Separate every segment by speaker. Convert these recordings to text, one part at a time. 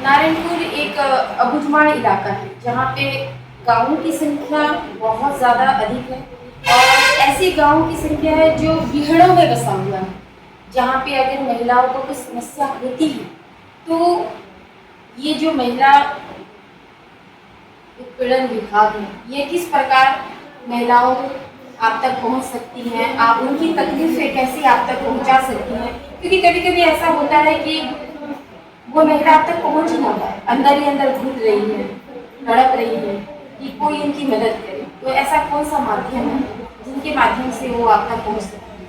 Speaker 1: नारायणपुर एक अबुझमाड़ इलाका है जहाँ पे गाँवों की संख्या बहुत ज़्यादा अधिक है और ऐसे गाँवों की संख्या है जो बिहड़ों में बसा हुआ है, जहाँ पे अगर महिलाओं को कुछ समस्या होती है तो ये जो महिला उत्पीड़न विभाग है ये किस प्रकार महिलाओं आप तक पहुंच सकती हैं, आप उनकी तकलीफें कैसे आप तक पहुंचा सकती हैं। क्योंकि कभी कभी ऐसा होता है कि वो महिला आप तक पहुंच ही ना पाए, अंदर ही अंदर घुट रही है, तड़प रही है कि कोई उनकी मदद करे। तो ऐसा कौन सा माध्यम है जिनके माध्यम से वो आप तक पहुंच सकती है?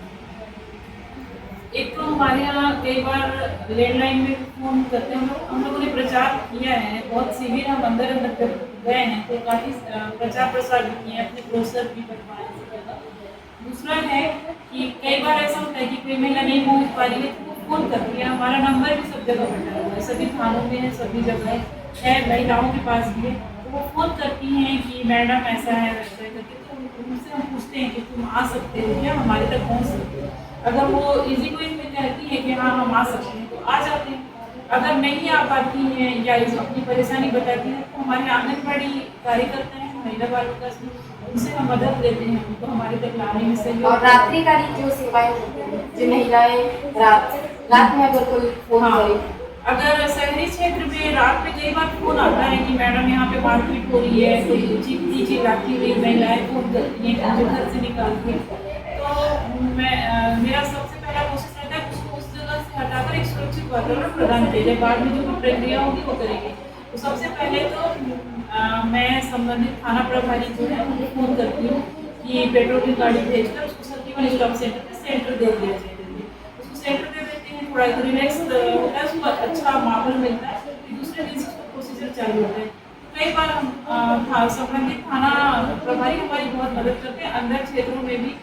Speaker 2: एक तो हमारे यहाँ कई बार लैंडलाइन में फोन करते हैं हम लोगों ने प्रचार किया है, बहुत शिविर हम अंदर अंदर गए हैं तो काफ़ी प्रचार प्रसार भी किए हैं, अपने प्रोसेस भी बनवाए हैं। दूसरा है कि कई बार ऐसा होता है कि कोई महिला नहीं पहुँच पा रही है तो वो फोन करती है, हमारा नंबर भी सब जगह बटा हुआ है, सभी थानों में है, सभी जगह है, महिलाओं के पास भी है। तो वो फोन करती हैं कि मैडम ऐसा है वैसा है करके, तो उनसे हम पूछते हैं कि तुम आ सकते हो क्या, हमारे तक पहुँच सकते हो। अगर वो इजी गोइंग में कहती है कि हाँ हम आ सकते हैं तो आ जाते हैं, अगर नहीं आ पाती हैं या अपनी परेशानी बताती हैं तो हमारे आंगनबाड़ी कार्यकर्ता हैं, महिला बाल विकास में, उनसे हम मदद लेते हैं, उनको हमारे तक लाने में सहयोग।
Speaker 1: और रात्रिकालीन जो सेवाएं होती हैं, जो महिलाएं रात में अगर कोई फोन करे,
Speaker 2: अगर शहरी क्षेत्र में रात में कई बार फोन आता है कि मैडम यहाँ पे मारपीट हो रही है, कोई चीज लाती हुई महिलाएं फोन करती हैं, जो घर से निकालती हैं, तो मेरा सबसे पहला कोशिश रहता है उसको उस जगह से हटाकर एक सुरक्षित वातावरण प्रदान किया जाए, बाद में जो भी प्रक्रिया होगी वो करेंगे। तो सबसे पहले तो मैं संबंधित थाना प्रभारी जो है उनको फोन करती हूँ कि पेट्रोल की गाड़ी भेजकर उसको सर्किल स्टॉप सेंटर पे सेंटर दे दिया जाए, उसको सेंटर दे देते हैं, थोड़ा रिलैक्स होता है, उसको अच्छा माहौल मिलता है, फिर दूसरे दिन से उसका प्रोसीजर चालू होता है। कई बार हम संबंधित थाना प्रभारी हमारी बहुत मदद करते हैं। अंदर क्षेत्रों में भी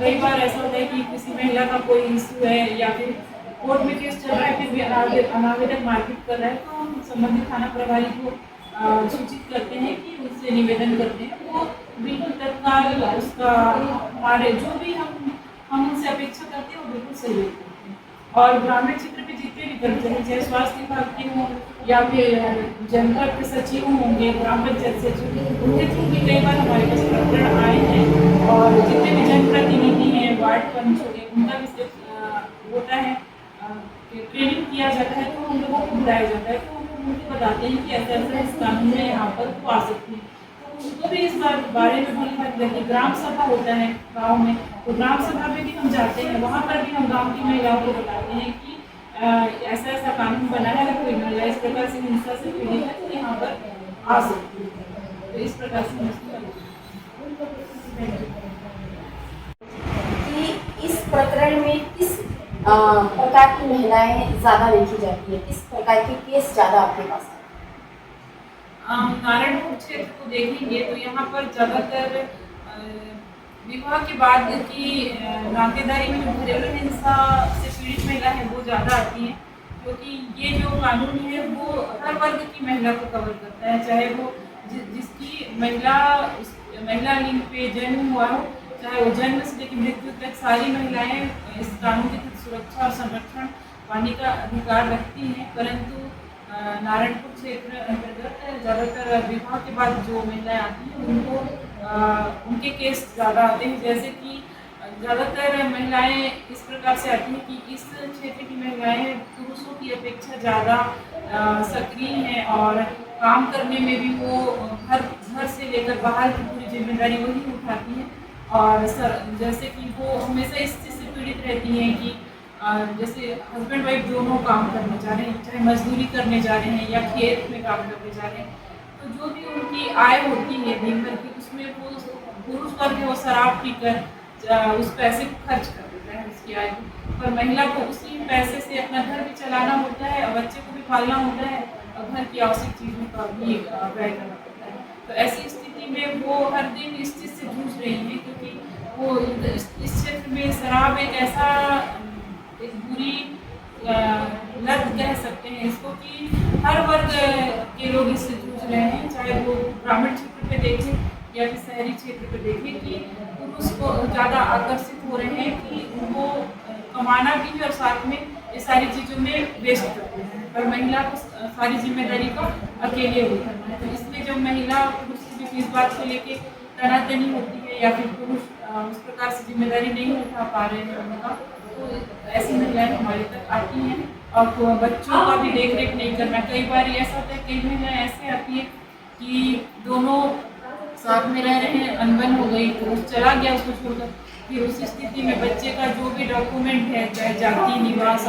Speaker 2: कई बार ऐसा होता है कि किसी महिला का कोई इशू है या फिर कोर्ट में केस चल रहा है, फिर भी अनावेदक मारपीट कर रहा है, तो हम संबंधित थाना प्रभारी को सूचित करते हैं कि उनसे निवेदन करते हैं, वो बिल्कुल तत्काल उसका हमारे जो भी हम उनसे अपेक्षा करते हैं वो बिल्कुल सहयोग करते हैं। और ग्रामीण क्षेत्र के जितने भी कर्मचारी चाहे स्वास्थ्य विभाग के हों या फिर जनपद के सचिव होंगे, ग्राम पंचायत सचिव, उनके थ्रू भी कई बार हमारे पास प्रकरण आए हैं। और जितने भी जनप्रतिनिधि हैं, वार्ड पंच हो गए, उनका भी होता है ट्रेनिंग किया जाता है, तो हम लोगों को बुलाया जाता है, तो हम उनको बताते हैं कि ऐसा ऐसा इस कानून में यहाँ पर वो आ सकती है, तो उनको भी इस बारे में भली बात है। ग्राम सभा होता है गाँव में, तो ग्राम सभा में भी हम जाते हैं, वहाँ पर भी हम गाँव की महिलाओं को बताते हैं कि ऐसा ऐसा कानून बना है, अगर कोई महिला इस प्रकार से हिंसा से पीड़ित है तो यहाँ पर आ सकती है। तो इस प्रकार से
Speaker 1: कि इस प्रकरण में किस प्रकार की महिलाएं ज़्यादा देखी जाती है, किस प्रकार के केस ज़्यादा आपके पास है?
Speaker 2: नारायणपुर क्षेत्र को देखेंगे तो यहाँ पर ज़्यादातर विवाह के बाद की नातेदारी में जो घरेलू हिंसा से पीड़ित महिला है वो ज़्यादा आती हैं, क्योंकि ये जो कानून है वो हर वर्ग की महिला को कवर करता है, चाहे वो जिसकी महिला लिंग पे जन्म हुआ हो, चाहे वो जन्म से लेकर मृत्यु तक सारी महिलाएं इस कानून के तहत सुरक्षा और संरक्षण पाने का अधिकार रखती हैं। परंतु नारायणपुर क्षेत्र अंतर्गत ज़्यादातर विवाह के बाद जो महिलाएं आती हैं उनको उनके केस ज़्यादा आते हैं, जैसे कि ज़्यादातर महिलाएं इस प्रकार से आती हैं कि इस क्षेत्र की महिलाएं पुरुषों की अपेक्षा ज़्यादा सक्रिय हैं और काम करने में भी वो घर से लेकर बाहर की पूरी जिम्मेदारी वही उठाती हैं। और जैसे कि वो हमेशा इस चीज़ से पीड़ित रहती हैं कि जैसे हस्बैंड वाइफ दोनों काम करने जा रहे हैं, चाहे मजदूरी करने जा रहे हैं या खेत में काम करने जा रहे हैं, तो जो भी उनकी आय होती है दिन भर की, उसमें वो पुरुष वर्ग वो शराब पीकर उस पैसे को खर्च कर देता है उसकी आय को, पर महिला को उसी पैसे से अपना घर भी चलाना होता है और बच्चे को भी पालना होता है और घर की आवश्यक चीज़ों का भी व्यय करना पड़ता है। तो ऐसी स्थिति में वो हर दिन इस चीज़ से जूझ रही हैं, क्योंकि वो इस क्षेत्र में शराब एक बुरी लत कह सकते हैं इसको, कि हर वर्ग के लोग इससे जूझ रहे हैं, चाहे वो ग्रामीण क्षेत्र पे देखें या फिर शहरी क्षेत्र पे देखें, कि पुरुष को ज़्यादा आकर्षित हो रहे हैं कि उनको कमाना भी है और साथ में ये सारी चीज़ों में वेस्ट करते हैं, पर महिला को सारी जिम्मेदारी को अकेले उठाना है। तो इसमें जब महिला पुरुष के बीच इस बात को लेके तनातनी होती है या फिर पुरुष उस प्रकार से जिम्मेदारी नहीं उठा पा रहे हैं उनका, तो ऐसी महिलाएं हमारे तक आती हैं। और बच्चों का भी देख रेख नहीं करना, कई बार ऐसा होता है, कई महिलाएं ऐसे आती है कि दोनों साथ में रह रहे हैं, अनबन हो गई, पुरुष चला गया उसको छोड़कर, फिर उस स्थिति में बच्चे का जो भी डॉक्यूमेंट है, चाहे जाति निवास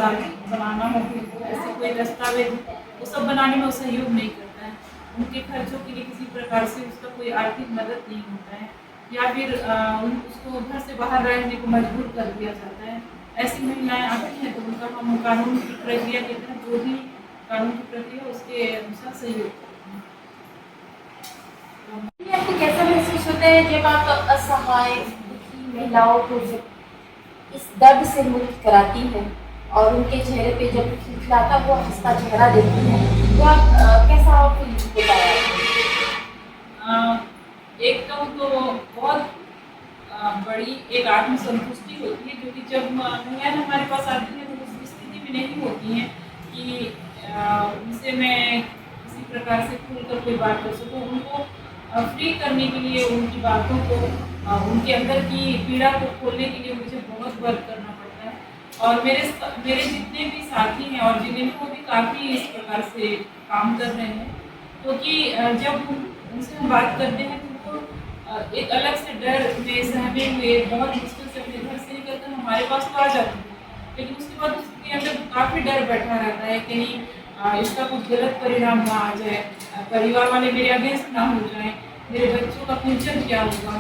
Speaker 2: बनाना हो, फिर ऐसे कोई दस्तावेज, वो सब बनाने में वो सहयोग नहीं करता है। उनके खर्चों के लिए किसी प्रकार से उसका कोई आर्थिक मदद नहीं होता है, या फिर उसको घर से बाहर रहने को मजबूर कर दिया जाता है। ऐसी महिलाएं आती हैं तो उनका हम कानून की प्रक्रिया के तहत जो भी कानून की प्रक्रिया उसके अनुसार सहयोग करते हैं।
Speaker 1: आपको कैसा महसूस होता है जब आप असहाय दुखी महिलाओं को इस दर्द से मुक्त कराती हैं और उनके चेहरे पे जब खिलखिलाता हुआ हंसता चेहरा देखती हैं, तो आप कैसा फील होता है?
Speaker 2: एक तो बहुत बड़ी एक आत्मसंतुष्टि होती है, क्योंकि जब महिलाएं हमारे पास आती हैं तो उस स्थिति में नहीं होती हैं कि उनसे मैं किसी प्रकार से खुलकर कोई बात कर सकूँ। उनको फ्री करने के लिए, उनकी बातों को, उनके अंदर की पीड़ा को खोलने के लिए मुझे बहुत वर्क करना पड़ता है। और मेरे जितने भी साथी हैं और जिन्हें वो भी काफ़ी इस प्रकार से काम कर रहे हैं, क्योंकि जब उनसे हम बात करते हैं तो वो एक अलग से डर में सहमे हुए बहुत मुश्किल से अपने घर से निकल कर हमारे पास तो आ जाती है, लेकिन उसके बाद उसके अंदर काफ़ी डर बैठा रहता है, कहीं इसका कुछ गलत परिणाम ना आ जाए, परिवार वाले मेरे अगेंस्ट ना हो जाए, मेरे बच्चों का फ्यूचर क्या होगा,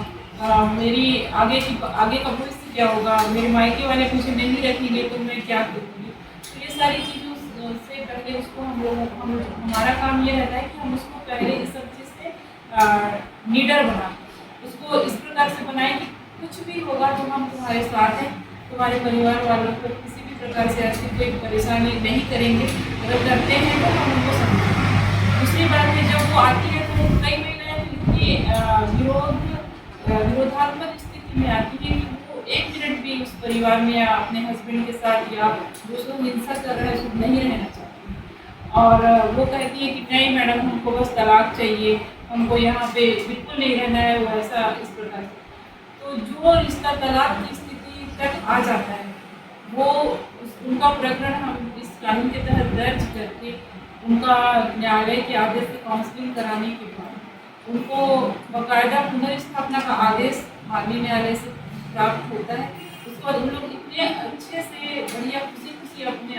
Speaker 2: मेरी आगे का भविष्य क्या होगा, मेरे मायके वाले मुझे नहीं रखेंगे तो मैं क्या करूँगी। तो ये सारी चीज़ों से पहले उसको हमारा काम ये रहता है कि हम उसको पहले इस सब चीज़ से लीडर बनाएं, उसको इस प्रकार से बनाएं कि कुछ भी होगा तो हम तुम्हारे साथ हैं, तुम्हारे परिवार वालों को किसी भी प्रकार से ऐसी कोई परेशानी नहीं करेंगे, अगर करते हैं तो हम उनको समझेंगे। दूसरी बात है, जब वो आती है तो कई महिलाएं इतनी विरोधात्मक स्थिति में आती है कि वो एक मिनट भी उस परिवार में या अपने हस्बैंड के साथ या दूसरों हिंसा कर रहे हैं उसको नहीं रहना चाहती, और वो कहती है कि नहीं मैडम, हमको बस तलाक चाहिए, हमको यहाँ पे बिल्कुल नहीं रहना है, वो ऐसा इस प्रकार से। तो जो रिश्ता तलाक की स्थिति तक आ जाता है, वो उनका प्रकरण हम इस कानून के तहत दर्ज करके उनका न्यायालय के आदेश से काउंसलिंग कराने के बाद उनको बाकायदा पुनर्स्थापना का आदेश माननीय न्यायालय से प्राप्त होता है। उसके बाद उन लोग इतने अच्छे से बढ़िया खुशी खुशी अपने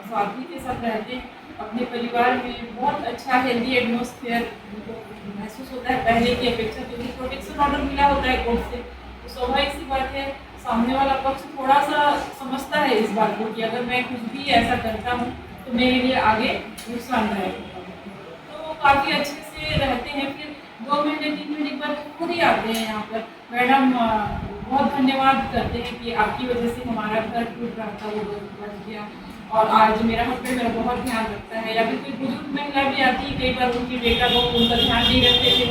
Speaker 2: साथी के साथ रहते हैं, अपने परिवार में बहुत अच्छा हेल्दी एटमॉस्फेयर महसूस होता है पहले की अपेक्षा, क्योंकि प्रोटेक्शन ऑर्डर मिला होता है कोर्ट से। तो स्वाभाविक सी बात है, सामने वाला पक्ष थोड़ा सा समझता है इस बात को कि अगर मैं कुछ भी ऐसा करता हूँ तो मेरे लिए आगे नुकसानदायक होगा। तो वो काफ़ी अच्छे से रहते हैं। फिर 2 महीने 3 महीने के बाद खुद ही आते हैं यहाँ पर, मैडम बहुत धन्यवाद करते हैं कि आपकी वजह से हमारा घर टूट रहा था, वो बच गया, और आज मेरा हस्बैंड मेरा बहुत ध्यान रखता है। या फिर कोई बुजुर्ग महिला भी आती है, कई बार उनकी बेटा को उनका ध्यान नहीं रखते थे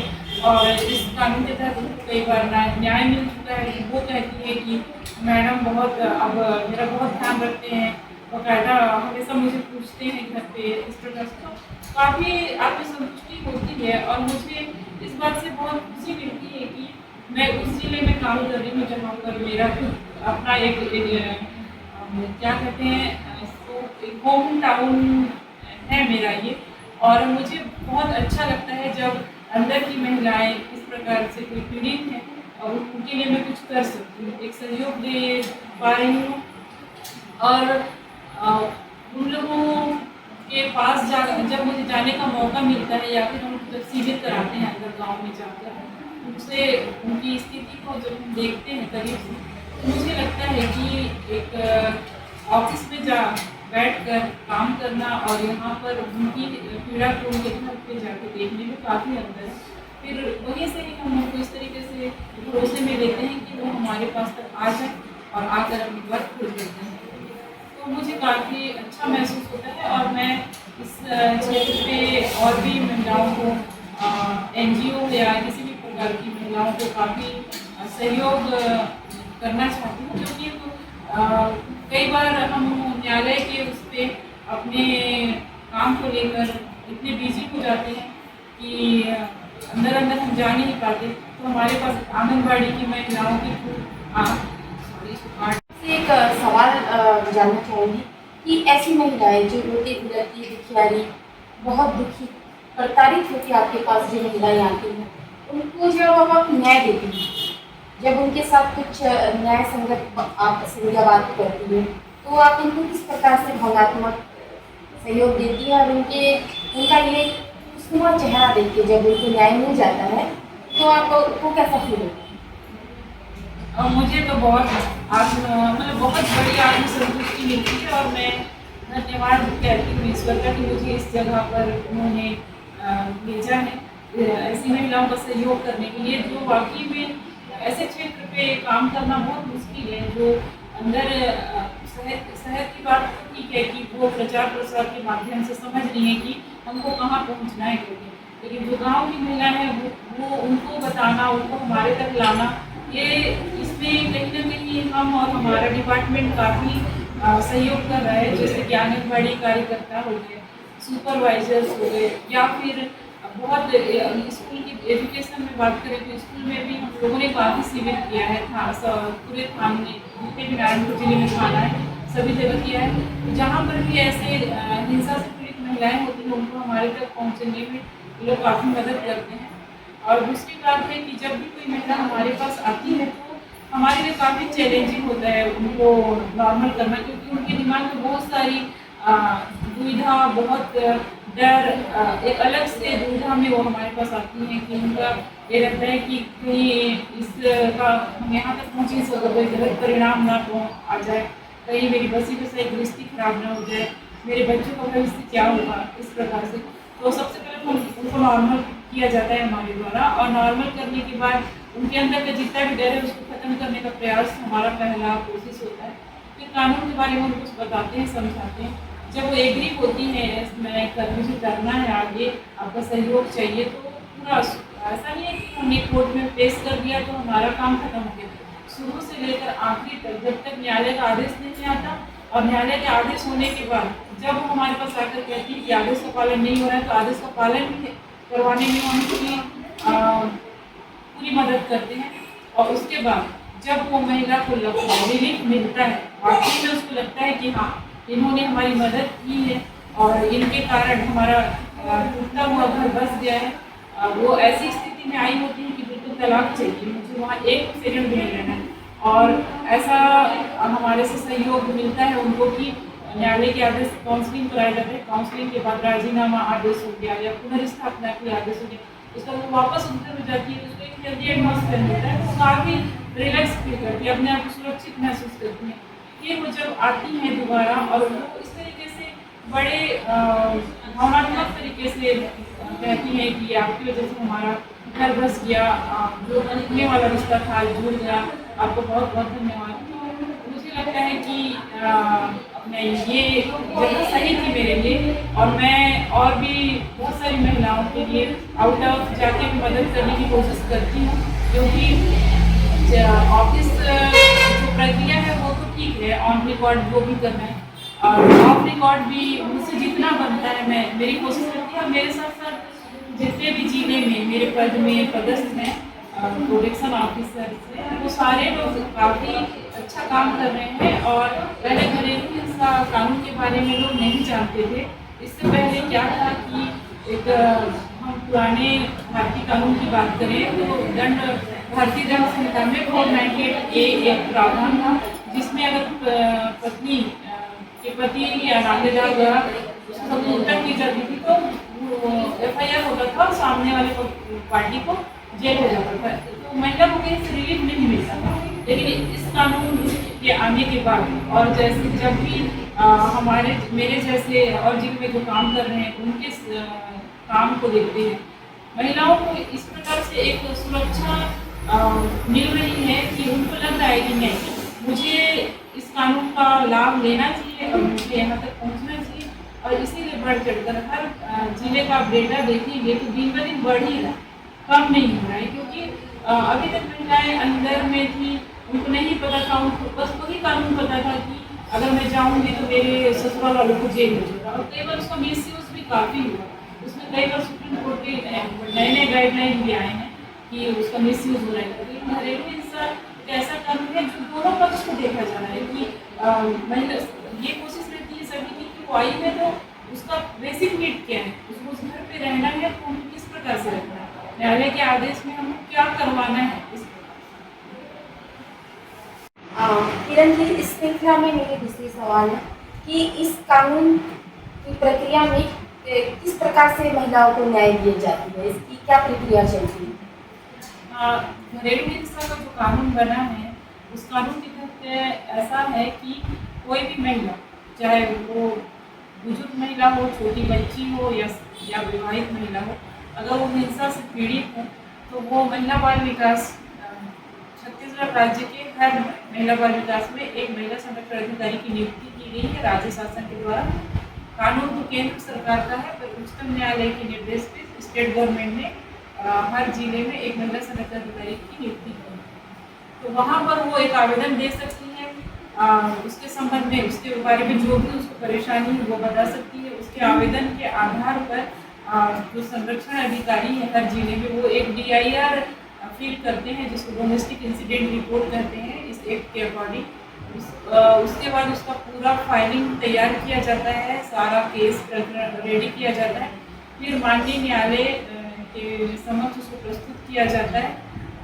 Speaker 2: और इस कानून के तहत उनको कई बार न्याय मिल चुका है। वो कहती है कि मैडम बहुत अब मेरा बहुत ध्यान रखते हैं, बाकायदा हमेशा मुझे पूछते हैं घर पे, इस प्रकार से। तो काफ़ी आत्मसंतुष्टि होती है और मुझे इस बात से बहुत खुशी मिलती है कि मैं उस जिले में काम कर रही हूँ जहाँ पर मेरा अपना एक क्या कहते हैं इसको, एक होम टाउन है मेरा ये। और मुझे बहुत अच्छा लगता है जब अंदर की महिलाएं इस प्रकार से कोई पीड़ित हैं और उनके लिए मैं कुछ कर सकती हूँ, एक सहयोग दे पा रही हूँ। और उन लोगों के पास जब मुझे जाने का मौका मिलता है या फिर हम जब शिविर कराते हैं अंदर गाँव में जाकर, उनसे उनकी स्थिति को जब हम देखते हैं करीब से, तो मुझे लगता है कि एक ऑफिस में बैठकर काम करना और यहाँ पर उनकी पीड़ा को उनके घर पे जाके देखने में काफ़ी अंतर है। फिर वहीं से ही हम उनको इस तरीके से भरोसे में लेते हैं कि वो हमारे पास तक आ जाए और आकर अपनी वर्क खुद करते हैं। तो मुझे काफ़ी अच्छा महसूस होता है और मैं इस क्षेत्र पे और भी महिलाओं को NGO या किसी भी प्रकार की महिलाओं को काफ़ी सहयोग करना चाहती हूँ, क्योंकि कई बार हम न्यायालय के उस पर अपने काम को लेकर इतने बिजी हो जाते हैं कि अंदर अंदर हम जा नहीं पाते। तो हमारे पास आंगनबाड़ी की महिलाओं के थ्रू
Speaker 1: से एक सवाल जानना चाहूँगी कि ऐसी महिलाएं जो रोती बिलखती दुखियारी बहुत दुखी प्रताड़ित होकर आपके पास जो महिलाएं आती हैं, उनको जब आप न्याय देती हैं, जब उनके साथ कुछ न्याय संगत आप संज्ञा बात करती हैं, तो आप उनको किस प्रकार से भावनात्मक सहयोग देती है और उनका ये खुशनुमा चेहरा देख के जब उनको न्याय मिल जाता है तो आपको कैसा फील होता है?
Speaker 2: और मुझे तो मतलब बहुत बड़ी आत्मसंतुष्टि मिलती है और मैं धन्यवाद कहती हूँ ईश्वर का कि मुझे इस जगह पर उन्होंने भेजा है ऐसी महिलाओं का सहयोग करने के लिए, जो वाकई में ऐसे क्षेत्र पे काम करना बहुत मुश्किल है। जो अंदर शहर की बात तो ठीक है कि वो प्रचार प्रसार के माध्यम से समझ रही है कि हमको कहाँ पहुँचना है करके, लेकिन जो गाँव की महिला है वो उनको बताना, उनको हमारे तक लाना, ये इसमें कहीं ना कहीं हम और हमारा डिपार्टमेंट काफ़ी सहयोग कर रहा है। जैसे कि आंगनबाड़ी कार्यकर्ता हो गए, सुपरवाइजर्स हो गए, या फिर बहुत स्कूल की एजुकेशन में बात करें तो स्कूल में भी हम लोगों ने काफ़ी शिविर किया है। पूरे थाने जितने भी नारायणपुर जिले में थाना है सभी जगह किया है। जहाँ पर भी ऐसे हिंसा से पीड़ित महिलाएं होती हैं उनको हमारे तक पहुँचने में लोग काफ़ी मदद करते हैं। और दूसरी बात है कि जब भी कोई महिला हमारे पास आती है तो हमारे लिए काफ़ी चैलेंजिंग होता है उनको नॉर्मल करना, क्योंकि उनके दिमाग में बहुत सारी दुविधा, बहुत डर, एक अलग से दुविधा में वो हमारे पास आती हैं कि उनका ये रहता है कि कहीं इसका हम यहाँ तक पहुँच नहीं सकते, कोई गलत परिणाम ना आ जाए, कहीं मेरी बसी बसाई गृहस्थी खराब ना हो जाए, मेरे बच्चों का भविष्य क्या होगा, इस प्रकार से। तो सबसे पहले हम उनको नॉर्मल किया जाता है हमारे द्वारा, और नॉर्मल करने के बाद उनके अंदर का जितना भी डर है उसको खत्म करने का प्रयास हमारा पहला कोशिश होता है। फिर कानून के बारे में उनको कुछ बताते हैं, समझाते हैं। जब वो एग्री होती है मुझे करना है, आगे आपका सहयोग चाहिए, तो पूरा ऐसा नहीं है कि हमने कोर्ट में पेश कर दिया तो हमारा काम खत्म हो गया। शुरू से लेकर आखिरी तक जब तक न्यायालय का आदेश नहीं आता, और न्यायालय के आदेश होने के बाद जब वो हमारे पास आकर कहती है कि आदेश का पालन नहीं हो रहा है, तो आदेश का पालन करवाने में हम उनकी पूरी मदद करते हैं। और उसके बाद जब वो महिला को रिलीफ मिलता है, वाकई में उसको लगता है कि हाँ इन्होंने हमारी मदद की है और इनके कारण हमारा टूटता हुआ घर बस गया है, वो ऐसी स्थिति में आई होती है कि बिल्कुल तलाक चाहिए, मुझे वहाँ एक सेकंड भी नहीं रहना है। और ऐसा हमारे से सहयोग मिलता है उनको कि न्यायालय के आदेश से काउंसलिंग कराया जाता है, काउंसलिंग के बाद राजीनामा आदेश हो गया या पुनर्स्थापना के आदेश हो गया, उसका वो वापस उधर हो जाती है, उसको एक हेल्दी एटमॉस्फेयर मिलता है, वो काफ़ी रिलैक्स फील करती है, अपने आप को सुरक्षित महसूस करती है। ये वो जब आती हैं दोबारा और वो इस तरीके से बड़े भावनात्मक तरीके से कहती हैं कि आपकी वजह से हमारा घर बस गया, जो टूटने वाला रिश्ता था जुड़ गया, आपको बहुत बहुत धन्यवाद। मुझे लगता है कि मैं ये जगह सही थी मेरे लिए, और मैं और भी बहुत सारी महिलाओं के लिए आउट ऑफ जाके भी मदद करने की कोशिश करती हूँ, क्योंकि ऑफिस जो प्रक्रिया है वो तो ठीक है, ऑन रिकॉर्ड जो भी करना है और ऑफ रिकॉर्ड भी मुझसे जितना बनता है मैं मेरी कोशिश करती हूँ। मेरे साथ साथ जितने भी जिले में मेरे पद में पदस्थ हैं प्रोटेक्शन ऑफिसर से, वो सारे लोग काफ़ी अच्छा काम कर रहे हैं। और पहले घरेलू हिंसा कानून के बारे में लोग नहीं जानते थे। इससे पहले क्या था कि एक हम पुराने भारतीय कानून की बात करें तो भारतीय दंड संहिता में 498A एक प्रावधान था, जिसमें अगर पत्नी के पति या नातेदार द्वारा हत्या की जाती थी तो FIR होता था और सामने वाले पार्टी को जेल हो जाता था, तो महिला को कहीं से रिलीफ नहीं मिलता था। लेकिन इस कानून के आने के बाद और जैसे जब भी मेरे जैसे और जिनमें जो काम कर रहे हैं उनके काम को देखते हैं, महिलाओं को इस प्रकार से एक सुरक्षा मिल रही है कि उनको लग रहा है कि नहीं, मुझे इस कानून का लाभ लेना चाहिए और मुझे यहाँ तक पहुँचना चाहिए। और इसीलिए बढ़ चढ़कर हर जिले का डेटा देखेंगे तो दिन ब दिन बढ़ ही रहा है, कम नहीं हो रहा है। क्योंकि अभी तक महिलाएं अंदर में थी, उनको नहीं पता था, उनको बस वही कानून पता था कि अगर मैं जाऊँगी तो मेरे ससुराल वालों को जेल हो जाएगा, और कई बार उसका मिसयूज भी काफ़ी हुआ। उसमें कई बार सुप्रीम कोर्ट के नए नए गाइडलाइन भी आए हैं कि उसका मिसयूज हो रहा है। लेकिन घरेलू हिंसा एक ऐसा कानून है जो दोनों पक्ष को देखा जा रहा है कि महिला ये कोशिश रहती है सभी की कि वो आई है तो उसका बेसिक नीड क्या है, उसको उस घर पे रहना है तो हमें किस प्रकार से रखना है, न्यायालय के आदेश में हमें क्या करवाना है इस
Speaker 1: किरण जी, इस श्रृंखला में मेरी दूसरी सवाल है कि इस कानून की प्रक्रिया में किस प्रकार से महिलाओं को न्याय दिया जाती है, इसकी क्या प्रक्रिया चलती है?
Speaker 2: घरेलू हिंसा का जो कानून बना है उस कानून के तहत ऐसा है कि कोई भी महिला, चाहे वो बुजुर्ग महिला हो, छोटी बच्ची हो या विवाहित महिला हो, अगर वो हिंसा से पीड़ित है तो वो महिला बाल विकास छत्तीसगढ़ राज्य के हर महिला बाल विकास में एक महिला संरक्षण अधिकारी की नियुक्ति की गई है राज्य शासन के द्वारा। कानून तो केंद्र सरकार का है, पर उच्चतम न्यायालय के निर्देश पे स्टेट गवर्नमेंट ने हर जिले में एक महिला संरक्षण अधिकारी की नियुक्ति की है। तो वहाँ पर वो एक आवेदन दे सकती है, उसके संबंध में उसके बारे में जो भी उसको परेशानी है वो बता सकती है। उसके आवेदन के आधार पर जो संरक्षण अधिकारी है हर जिले में वो एक DIR फील करते हैं, जिसको डोमेस्टिक इंसिडेंट रिपोर्ट कहते हैं इस एक्ट के अकॉर्डिंग। उसके बाद उसका पूरा फाइलिंग तैयार किया जाता है, सारा केस रेडी किया जाता है, फिर माननीय न्यायालय के समक्ष उसको प्रस्तुत किया जाता है।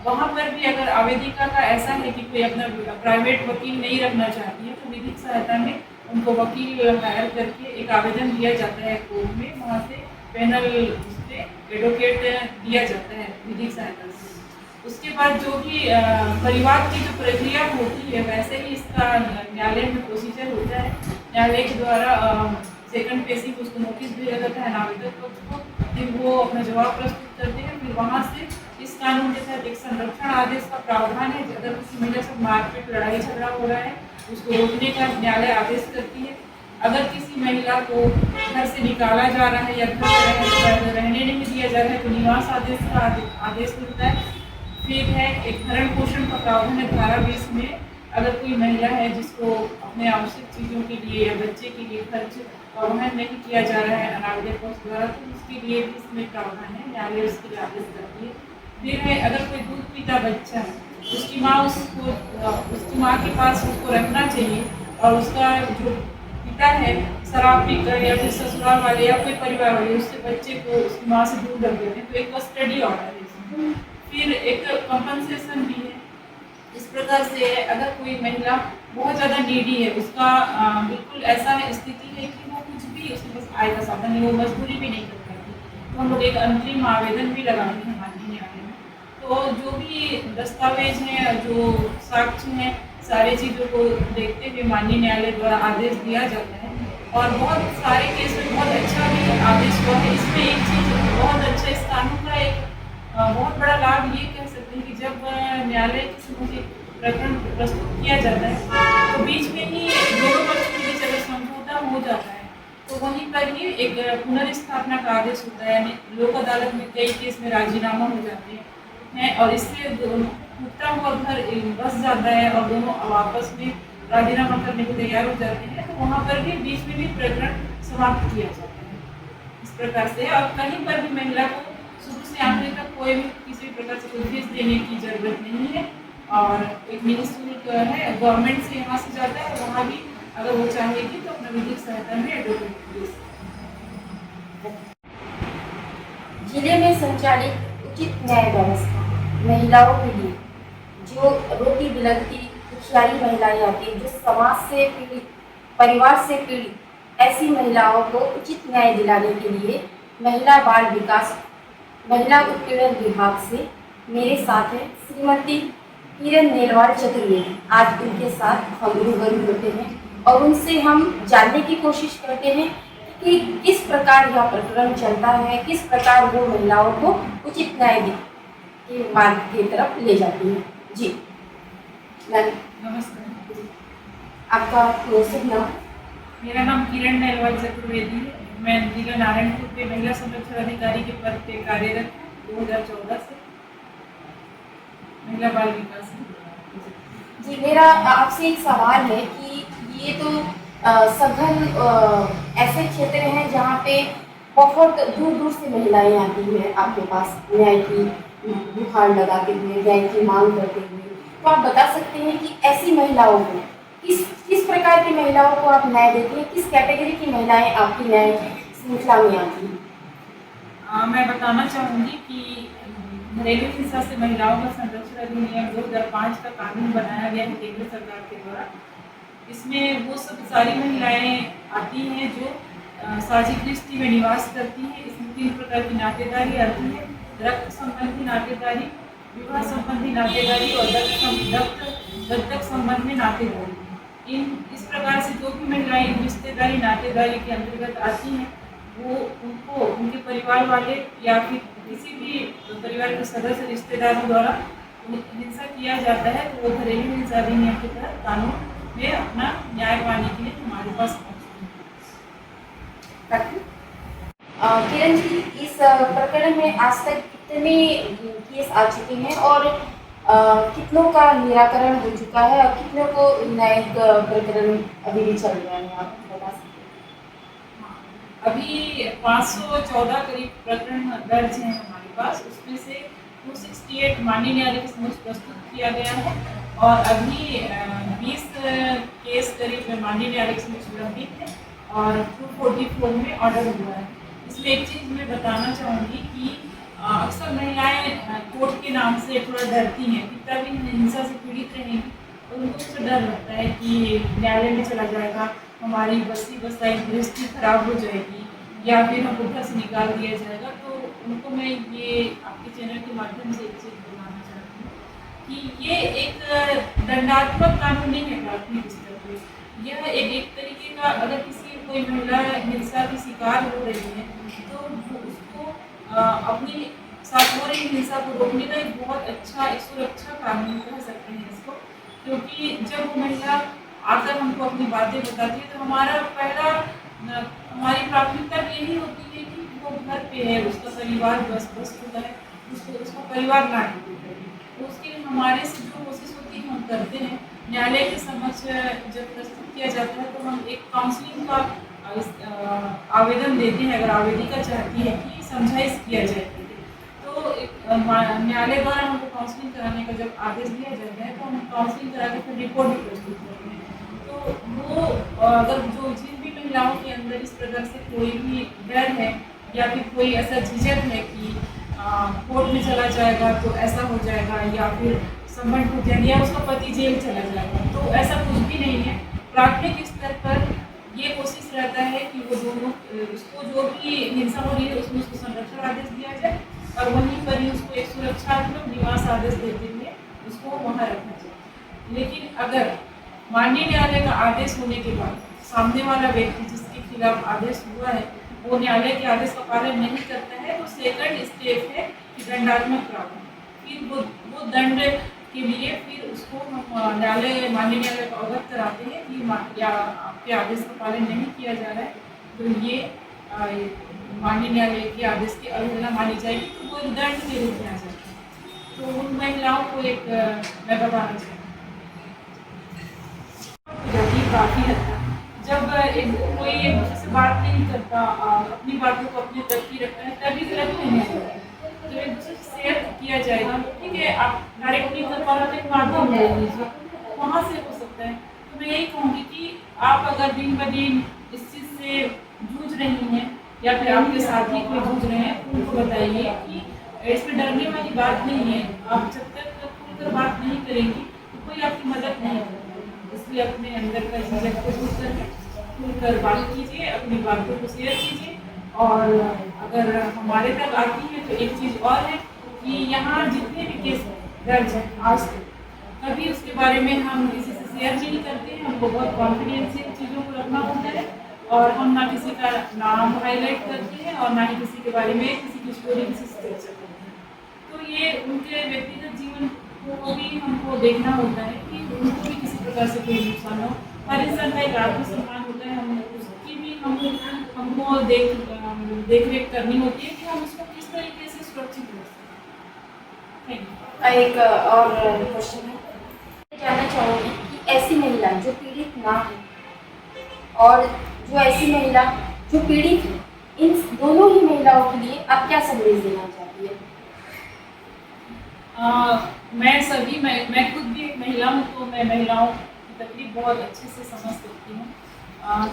Speaker 2: वहाँ पर भी अगर आवेदिका का ऐसा है कि कोई अपना प्राइवेट वकील नहीं रखना चाहती है तो विधिक सहायता में उनको वकील हायर करके एक आवेदन दिया जाता है कोर्ट में, वहाँ से पैनल उससे एडवोकेट दिया जाता है विधिक सहायता से। उसके बाद जो भी परिवार की जो प्रक्रिया होती है वैसे ही इसका न्यायालय में प्रोसीजर होता है। न्यायालय के द्वारा सेकंड पेशी को उसको नोटिस भेजा जाता है नावेदक पक्ष को, फिर वो अपना जवाब प्रस्तुत करते हैं। फिर वहाँ से इस कानून के तहत एक संरक्षण आदेश का प्रावधान है, अगर किसी महिला से मारपीट लड़ाई झगड़ा हो रहा है उसको रोकने का न्यायालय आदेश करती है। अगर किसी महिला को घर से निकाला जा रहा है या घर में रहने नहीं दिया जा रहा है तो निवास आदेश का आदेश मिलता है। फिर है एक भरण पोषण का प्रावधान है धारा 20 में, अगर कोई महिला है जिसको अपने आवश्यक चीज़ों के लिए या बच्चे के लिए खर्च वहन नहीं किया जा रहा है अनावश्यक पक्ष द्वारा तो उसके लिए भी इसमें प्रावधान है, न्यायालय उसके लिए आदेश करती है। फिर है अगर कोई दूध पीता बच्चा है उसकी माँ के पास उसको रखना चाहिए और उसका जो पिता है शराब पीकर या फिर ससुराल वाले या कोई परिवार वाले उससे बच्चे को उसकी माँ से दूर रख देते हैं तो एक कस्टडी ऑर्डर है इसमें। फिर एक कंपनसेशन भी है। इस प्रकार से अगर कोई महिला बहुत ज़्यादा नीडी है, उसका बिल्कुल ऐसा स्थिति है कि वो कुछ भी उसके पास आय का साधन नहीं, वो मजदूरी भी नहीं कर पाती, तो हम लोग एक अंतरिम आवेदन भी लगाते हैं माननीय न्यायालय में। तो जो भी दस्तावेज हैं, जो साक्ष्य हैं, सारी चीज़ों को देखते हुए माननीय न्यायालय द्वारा आदेश दिया जाता है और बहुत सारे केस में बहुत अच्छा भी आदेश हुआ है। इसमें एक चीज़ बहुत अच्छा इस कानून का एक बहुत बड़ा लाभ ये कह सकते हैं कि जब न्यायालय के समक्ष प्रकरण प्रस्तुत किया जाता है तो बीच में ही दोनों पक्षों के बीच अगर समझौता हो जाता है तो वहीं पर ही एक पुनर्स्थापना का आदेश होता है। यानी लोक अदालत में कई केस में राजीनामा हो जाते हैं और इससे टूटता हुआ घर बस जाता है और दोनों आपस में राजीनामा करने को तैयार हो जाते हैं, तो वहाँ पर भी बीच में भी प्रकरण समाप्त किया जाता है। इस प्रकार से और कहीं पर भी महिला को शुरू से आखिर तक कोई भी किसी भी प्रकार से कोई फीस देने की जरूरत नहीं है और एक निःशुल्क है, गवर्नमेंट से यहाँ से जाता है, वहाँ भी अगर वो चाहेगी तो अपना विधिक सहायता में एडवोकेट दे सकती है।
Speaker 1: जिले में संचालित उचित न्याय व्यवस्था महिलाओं के लिए जो रोटी बिलखती दुखियारी महिलाएं आती हैं, जो समाज से पीड़ित, परिवार से पीड़ित ऐसी महिलाओं को उचित न्याय दिलाने के लिए महिला बाल विकास महिला उत्पीड़न विभाग से मेरे साथ है श्रीमती किरण नेलवाल चतुर्वेदी। आज उनके साथ हम रूबरू होते हैं और उनसे हम जानने की कोशिश करते हैं कि किस प्रकार यह प्रकरण चलता है, किस प्रकार वो महिलाओं को उचित न्याय के मार्ग की तरफ ले जाती है। जी मैम,
Speaker 2: नमस्कार।
Speaker 1: आपका शुभ नाम?
Speaker 2: मेरा नाम किरण नेलवाल चतुर्वेदी है। मैं जिला नारायणपुर के महिला संरक्षण अधिकारी के पद पे कार्यरत 2014 से महिला बाल विकास।
Speaker 1: जी, मेरा आपसे एक सवाल है कि ये तो सघन ऐसे क्षेत्र हैं जहाँ पे बहुत दूर दूर से महिलाएं आती हैं आपके पास न्याय की गुहार लगाते हुए, न्याय की मांग करते हुए। तो आप बता सकते हैं कि ऐसी महिलाओं को किस किस प्रकार की महिलाओं को आप न्याय देते हैं, किस कैटेगरी की महिलाएं आपकी न्याय श्रृंखला में आती हैं?
Speaker 2: मैं बताना चाहूँगी कि घरेलू हिंसा से महिलाओं का संरक्षण अधिनियम 2005 का कानून बनाया गया है केंद्र सरकार के द्वारा। इसमें वो सब सारी महिलाएं आती हैं जो साझी गृहस्थी में निवास करती हैं। इसमें 3 प्रकार की नातेदारी आती है: रक्त संबंधी नातेदारी, विवाह संबंधी नातेदारी और दत्तक संबंधी नातेदारी। इस प्रकार से जो भी महिलाएं रिश्तेदारी नातेदारी के अंतर्गत आती हैं, वो उनको उनके परिवार वाले या फिर किसी भी परिवार के सदस्य रिश्तेदारों द्वारा हिंसा किया जाता है, तो वो घरेलू हिंसा अधिनियम के तहत कानून में अपना न्याय पाने के लिए हमारे पास पहुँचते हैं।
Speaker 1: किरण जी, इस प्रकरण में आज तक कितने केस आ चुके हैं और कितनों का निराकरण हो चुका है और कितनों को न्यायिक प्रकरण अभी भी चल रहा है, आप बता सकते हैं?
Speaker 2: अभी 514 करीब प्रकरण दर्ज हैं हमारे पास। उसमें से 268 माननीय न्यायालय के समक्ष प्रस्तुत किया गया है और अभी 20 केस करीब माननीय न्यायालय के समक्ष लंबित है और 244 में ऑर्डर हुआ है। इसमें एक चीज़ मैं बताना चाहूँगी कि अक्सर महिलाएं कोर्ट के नाम से थोड़ा डरती हैं। कितना भी हिंसा से पीड़ित रहेंगी तो उनको उससे डर लगता है कि न्यायालय में चला जाएगा, हमारी बसी बसाई गृहस्थी खराब हो जाएगी या फिर हमको घर से निकाल दिया जाएगा। तो उनको मैं ये आपके चैनल के माध्यम से एक चीज़ बताना चाहती हूँ कि ये एक दंडात्मक कानून नहीं है प्राथमिक स्तर पर। यह एक तरीके का, अगर किसी कोई महिला हिंसा की शिकार हो रही है तो उसको अपनी साथ हो रही हिंसा को रोकने का एक बहुत अच्छा, एक सुरक्षा कानून कह सकते हैं इसको। क्योंकि जब वो महिला आकर हमको अपनी बातें बताती है तो हमारी प्राथमिकता यही होती है कि वो घर पे है, उसका परिवार बस होता है, उसका परिवार ना टूटे। तो उसके लिए हमारे से जो कोशिश होती है हम करते हैं। न्यायालय के समक्ष जब प्रस्तुत किया जाता है तो हम एक काउंसलिंग का आवेदन देते हैं, अगर आवेदिका चाहती है कि समझाइश किया जाए। तो न्यायालय द्वारा हमको काउंसलिंग कराने का जब आदेश दिया जाता है तो हम काउंसलिंग करा के फिर रिपोर्ट भी प्रस्तुत करते हैं। तो वो अगर जिन भी महिलाओं के अंदर इस प्रकार से कोई भी डर है या फिर कोई ऐसा झिझक है कि कोर्ट में चला जाएगा तो ऐसा हो जाएगा या फिर संबंध टूट जाएगा या उसका पति जेल चला जाएगा, तो ऐसा कुछ भी नहीं है। प्राथमिक स्तर पर ये कोशिश रहता है कि वो दोनों उसको जो भी हिंसा हो रही है उसमें उसको संरक्षण आदेश दिया जाए और वहीं पर ही उसको एक सुरक्षात्मक निवास आदेश देते हुए उसको वहाँ रखना चाहिए। लेकिन अगर माननीय न्यायालय का आदेश होने के बाद सामने वाला व्यक्ति जिसके खिलाफ आदेश हुआ है वो न्यायालय के आदेश का पालन नहीं करता है तो सेकंड स्टेप है कि दंडात्मक प्रावधान। फिर वो दंड के लिए फिर उसको हम माननीय न्यायालय को अवगत कराते हैं कि या आपके आदेश का पालन नहीं किया जा रहा है तो ये माननीय न्यायालय के आदेश की अवहेलना मानी जाएगी, तो वो दंड के रूप में आ जाता है। तो उन महिलाओं को एक मैं बताना चाहूँगी काफ़ी हद तक जब कोई एक दूसरे से बात नहीं करता, अपनी बातों को अपने तक ही रखता है, तभी गलत नहीं होता है। तो एक दूसरे से शेयर किया जाएगा, ठीक है, आप डायरेक्टली कर पा रहे एक माध्यम ले लीजिए, वहाँ से हो सकता है। तो मैं यही कहूँगी कि आप अगर दिन ब दिन इस चीज़ से जूझ रही हैं या फिर आपके साथी कोई जूझ रहे हैं तो उनको बताइए कि इसमें डरने वाली बात नहीं है। आप जब तक खुलकर बात नहीं करेंगी तो कोई आपकी मदद नहीं करेगा। इसलिए अपने अंदर का झिझक को दूर करके खुलकर बात कीजिए, अपनी बातों को शेयर कीजिए। और अगर हमारे तक आती है तो एक चीज़ और है कि यहाँ जितने भी केस दर्ज हैं आज तक कभी उसके बारे में हम किसी से शेयर नहीं करते हैं। हमको बहुत कॉन्फिडेंशियल चीज़ों को रखना होता है और हम ना किसी का नाम हाईलाइट करते हैं और ना ही किसी के बारे में किसी की स्टोरी किसी से चर्चा करते हैं। तो ये उनके व्यक्तिगत जीवन को भी हमको देखना होता है कि उनको भी किसी प्रकार से कोई नुकसान हो। हर इंसान का एक आत्मसम्मान होता है, हम उसकी भी हमको देख रेख करनी होती है कि हम उसको किस तरीके से सुरक्षित रख सकते हैं।
Speaker 1: एक और क्वेश्चन है, जानना चाहूँगी कि ऐसी महिला जो पीड़ित ना है और जो ऐसी महिला जो पीड़ित है, इन दोनों ही महिलाओं के लिए आप क्या संदेश देना चाहती हैं?
Speaker 2: मैं खुद भी एक महिला हूँ, तो मैं महिलाओं की तकलीफ बहुत अच्छे से समझ सकती हूँ।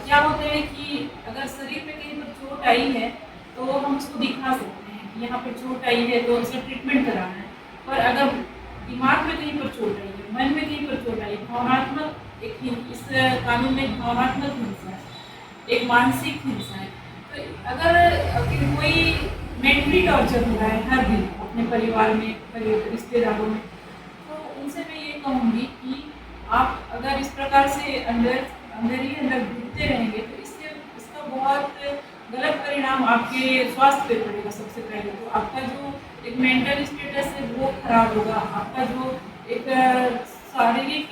Speaker 2: क्या होता है कि अगर शरीर में कहीं पर चोट आई है तो हम उसको दिखा सकते हैं कि यहाँ पर चोट आई है तो उसका ट्रीटमेंट कराना है। पर अगर दिमाग में कहीं पर चोट आई है, मन में कहीं पर चोट आई, भावनात्मक इस कानून में एक भावनात्मक हिंसा है, एक मानसिक हिंसा है। तो अगर कोई मेंटली टॉर्चर हो रहा है हर दिन अपने परिवार में, रिश्तेदारों में, तो उनसे मैं ये कहूँगी कि आप अगर इस प्रकार से अंदर घूमते रहेंगे तो इसका बहुत गलत परिणाम आपके स्वास्थ्य पे पड़ेगा। सबसे पहले तो आपका जो एक मेंटल स्टेटस है वो खराब होगा, आपका जो एक शारीरिक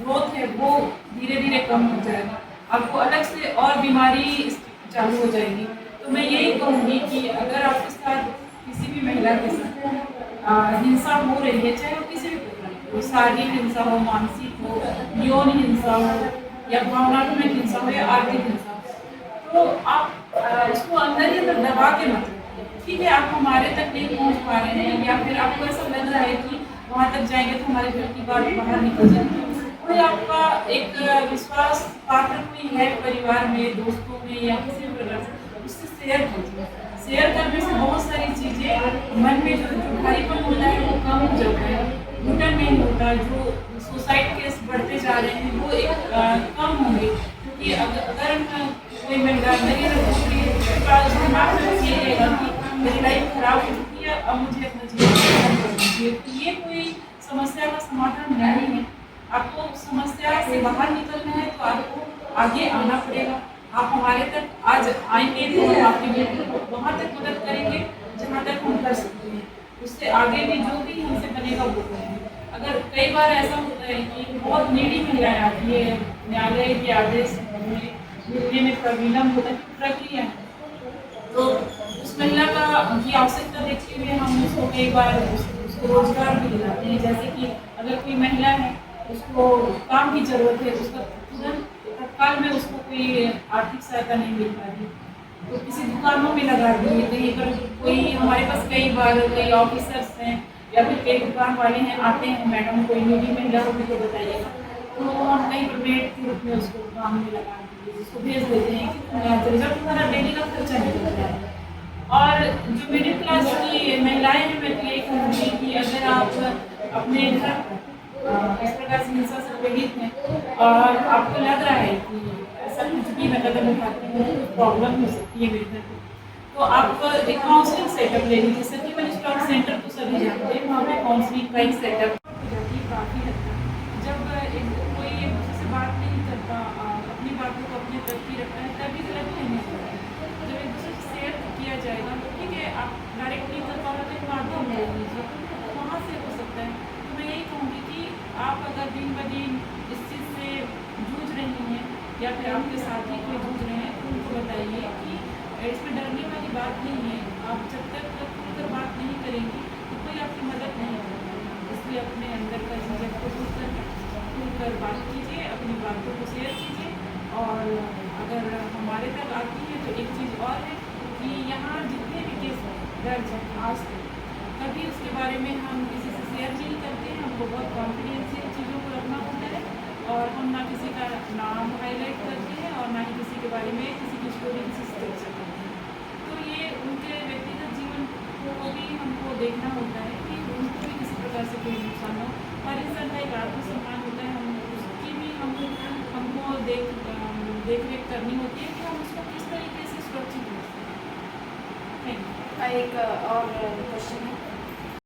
Speaker 2: ग्रोथ है वो धीरे धीरे कम हो जाएगा, आपको अलग से और बीमारी चालू हो जाएगी। तो मैं यही कहूँगी कि अगर आपके साथ किसी भी महिला के साथ हिंसा हो रही है, चाहे वो किसी भी प्रकार की हो, शारीरिक हिंसा हो, मानसिक हो, यौन हिंसा हो, या भावनात्मक हिंसा हो, या आर्थिक हिंसा हो, तो आप उसको अंदर ही अंदर दबा के मत रखिए। ठीक है, आप हमारे तक नहीं पहुँच पा रहे हैं या फिर आपको ऐसा लग रहा है कि वहाँ तक जाएंगे तो हमारे घर की बात बाहर निकल जाएगी, कोई आपका एक विश्वास पात्र कोई है परिवार में, दोस्तों में, या किसी भी प्रकार से, उससे शेयर कीजिए। शेयर करने से बहुत सारी चीज़ें मन में जो भारीपन होता है वो कम हो जाता है, घुटन नहीं होता, जो सुसाइड केस बढ़ते जा रहे हैं वो एक कम होंगे। क्योंकि अगर कोई महिला दिमाग में ये रहेगा कि मेरी लाइफ खराब हो चुकी है, अब मुझे अपना जीवन खत्म करना चाहिए, तो ये कोई समस्या का समाधान नहीं है। आपको समस्या से बाहर निकलना है तो आपको आगे आना पड़ेगा। आप हमारे तक आज आएंगे तो हम आपकी बिल्कुल वहाँ तक मदद करेंगे जहाँ तक हम कर सकते हैं, उससे आगे भी जो भी हमसे बनेगा वो करेंगे। अगर कई बार ऐसा होता है कि बहुत नीडी महिलाएं आती है, न्यायालय के आदेश मिलने में विलम्ब होता है, प्रक्रिया है, तो उस महिला की आवश्यकता देखते हुए हम उसको कई बार उसको रोजगार भी दिलाते हैं। जैसे कि अगर कोई महिला है, उसको काम की जरूरत है, उसका तुरंत तत्काल में उसको कोई आर्थिक सहायता नहीं मिल पा रही, तो किसी दुकानों में लगा दिए, कहीं पर कोई हमारे पास कई बार कई ऑफिसर्स हैं या फिर कई दुकान वाले हैं आते हैं, मैडम कोई नीडी महिला होगी तो बताइएगा, तो हम कहीं पर मेड के रूप में उसको काम में लगा दिए, उसको भेज देते हैं कि जब तुम्हारा डेली का खर्चा निकल जाए। और जो मिडिल क्लास की महिलाएं हैं, मैं तो यही कहूँगी कि अगर आप अपने घर इस प्रकार से हिंसा से पीड़ित हैं और आपको लग रहा है कि ऐसा कुछ भी मैं कदम उठाती हूँ तो प्रॉब्लम हो सकती है मेरे घर में, तो आप एक काउंसलिंग सेटअप ले लीजिए। सखीवन स्टॉक सेंटर तो सभी जानते हैं, वहाँ पे काउंसलिंग का एक सेटअप हो जाती है काफ़ी हद तक। जब कोई एक दूसरे से बात नहीं करता, अपनी बातों को अपने तक ही रखता है, तभी गलत फहमी होता है। जब एक दूसरे से शेयर किया जाएगा तो ठीक है, आप डायरेक्ट नहीं कर पा रहे तो एक माध्यम ले लीजिए, वहाँ से हो सकता है। तो मैं यही कहूँगी कि आप अगर दिन ब दिन इस चीज़ से जूझ रही हैं या फिर आपके साथी कोई जूझ रहे हैं, तो उनको बताइए कि इसमें डरने वाली बात नहीं है। आप जब तक खुलकर बात नहीं करेंगी तो कोई आपकी मदद नहीं करेगा, इसलिए अपने अंदर का झिझक को दूर करके खुलकर बात कीजिए, अपनी बातों को शेयर कीजिए। और अगर हमारे तक आती है तो एक चीज़ और है कि यहाँ जितने भी केस दर्ज हैं आज तक, कभी उसके बारे में हम किसी से शेयर नहीं करते हैं। हमको बहुत कॉन्फिडेंशियल चीज़ों को रखना होता है और हम ना किसी का नाम हाईलाइट करते हैं और ना ही किसी के बारे में किसी की स्टोरी किसी से चर्चा करते हैं। तो ये उनके व्यक्तिगत जीवन को भी हमको देखना होता है कि उनको भी किसी प्रकार से कोई नुकसान हो। हर इंसान का एक आत्मसम्मान होता है, हम उसकी भी हमको देख रेख करनी होती है कि हम उसको किस तरीके से सुरक्षित रख सकते हैं। Thank you.
Speaker 1: एक और क्वेश्चन है